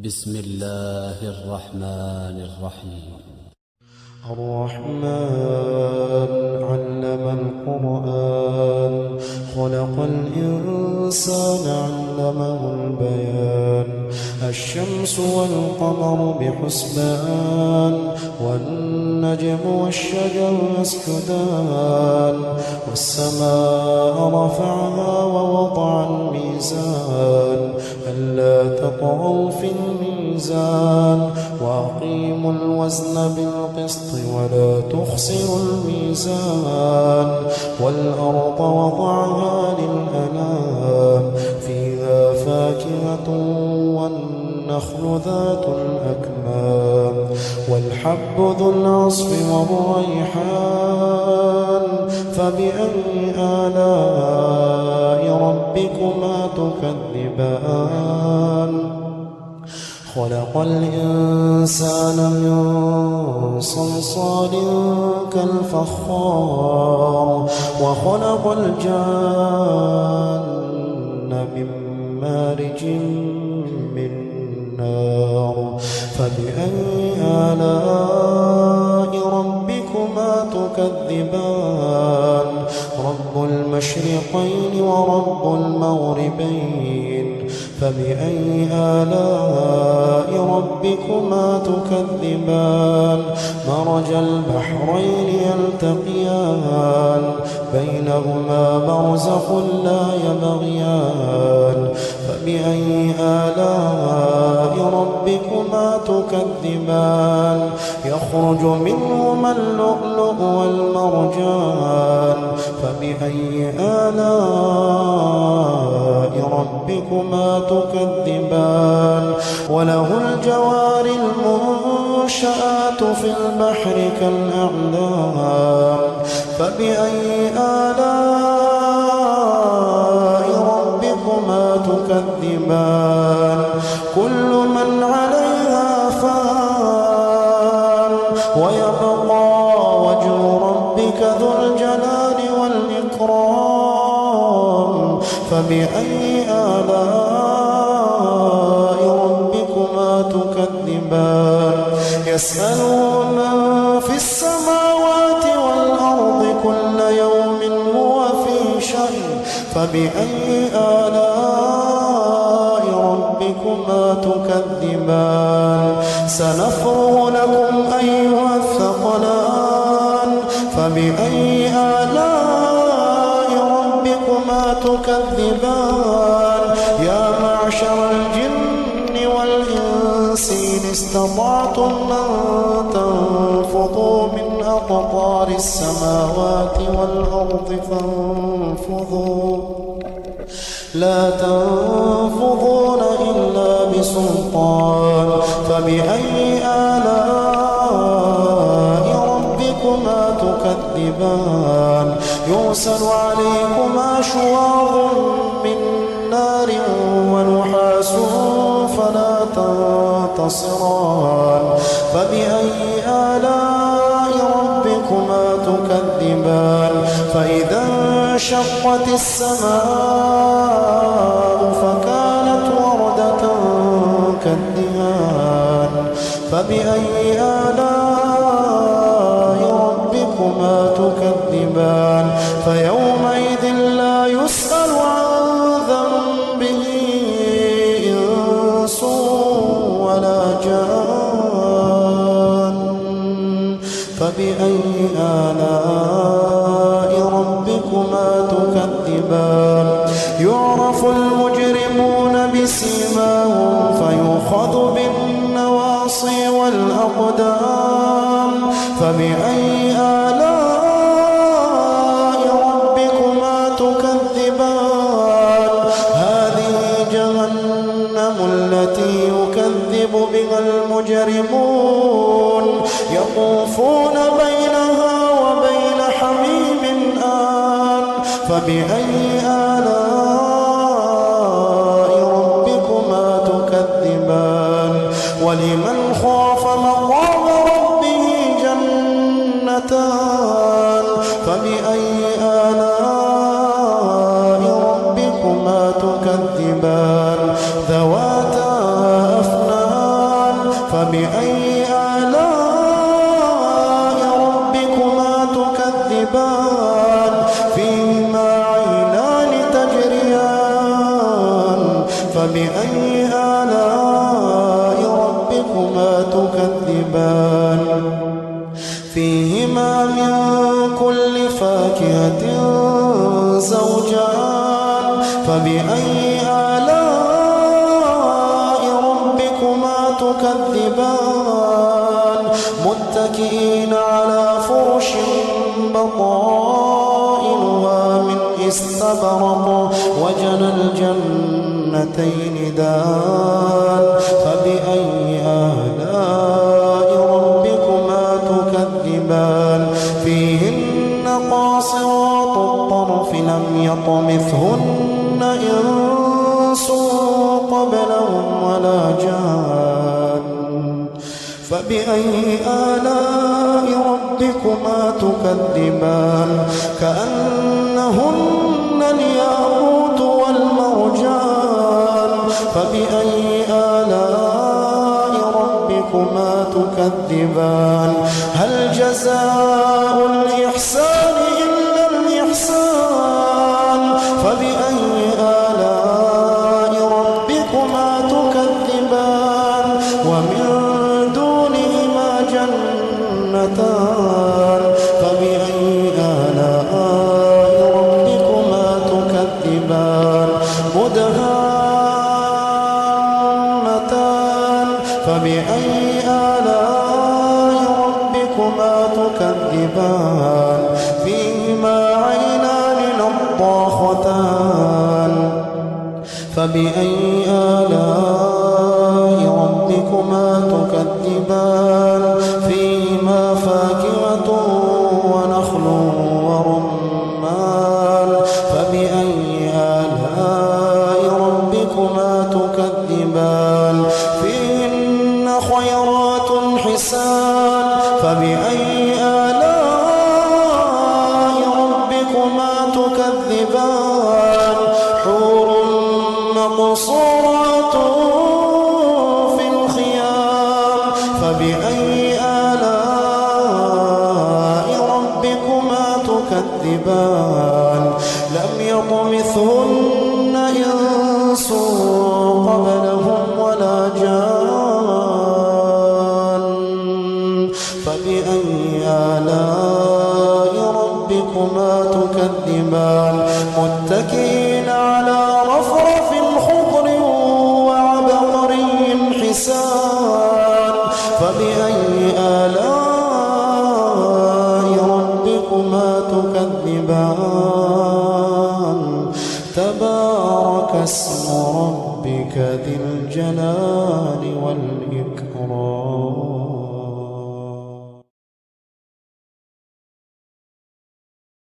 بسم الله الرحمن الرحيم. الرحمن علم القرآن خلق الإنسان علمه البيان الشمس والقمر بحسبان والنجم والشجر يسجدان والسماء رفعها ووضع الميزان ألا تطغوا في الميزان وأقيموا الوزن بالقسط ولا تخسروا الميزان والأرض وضعها للأنام فيها فاكهة والنخل ذات الأكمام والحب ذو العصف والريحان فبأي آلاء ربكما تكذبان خلق الإنسان من صلصال كالفخار وخلق الجان من مارج من نار فبأي آلاء ربكما تكذبان رب المشرقين ورب المغربين فبأي آلاء ربكما تكذبان مرج البحرين يلتقيان بينهما برزخ لا يبغيان فبأي آلاء ربكما تكذبان يخرج منهما اللؤلؤ والمرجان فبأي آلاء ربكما تكذبان وله الجوار المنشآت في البحر كالأعلام فبأي آلاء ربكما تكذبان كل من عليها فان ويبقى وجه ربك ذو الجلال والإكرام فبأي آلاء ربكما تكذبان يسأله من في السماوات والأرض كل يوم هو في شأن فبأي آلاء ربكما تكذبان سنفرغ لكم أيها الثقلان فبأي آلاء ربكما تكذبان يا معشر الجن والإنس إن استطعتم أن تنفضوا من أقطار السماوات والأرض فانفضوا لا تنفضون إلا بسلطان فبأي آلاء ربكما تكذبان يرسل عليكما شواظ من نار ونحاس فلا تنتصران فبأي آلاء ربكما تكذبان فإذا انشقت السماء فكانت وردة كالدهان فبأي آلاء ربكما تكذبان فيومئذ لا يسأل عن ذنبه إنس ولا جان فبأي آلاء ربكما تكذبان يعرف المجرمون بسيماهم فيؤخذ بالنواصي والأقدام فبأي آلاء ربكما تكذبان هذه جهنم التي يكذب بها المجرمون يطوفون بينها وبين حميم آن فبأي آلاء ربكما تكذبان ولمن خاف مقام ربه جنتان فبأي آلاء ربكما تكذبان ذواتا أفنان فبأي آلاء ربكما تكذبان فيهما عينان تجريان فبأي آلاء ربكما تكذبان فيهما من كل فاكهة زوجان فبأي آلاء ربكما تكذبان متكئين على فرش بطائنها من استبرق وجنى الجنتين دان فبأي آلاء ربكما تكذبان فيهن قاصرات الطرف لم يطمثهن إنس قبلهم ولا جان فبأي آلاء ربكما تكذبان كأنهن الياقوت والمرجان فبأي آلاء ربكما تكذبان هل جزاء الإحسان إلا الإحسان فبأي آلاء ربكما تكذبان ومن دونهما جنتان فبأي آلاء ربكما تكذبان مدهامتان فبأي آلاء ربكما تكذبان فيهما عينان نضاختان فبأي آلاء ربكما تكذبان فيهما فاكهة ونخل ورمان فبأي آلاء ربكما تكذبان فيهن خيرات حسان فبأي آلاء ربكما تكذبان حور مقصورات في الخيام فبأي آلاء ربكما تكذبان لم يطمثهن إنس قبلهم ولا جان فبأي آلاء ربكما تكذبان متكئين على رفرف خضر وعبقري حسان فبأي آلاء ربكما تكذبان تبارك اسم ربك ذي الجلال والإكرام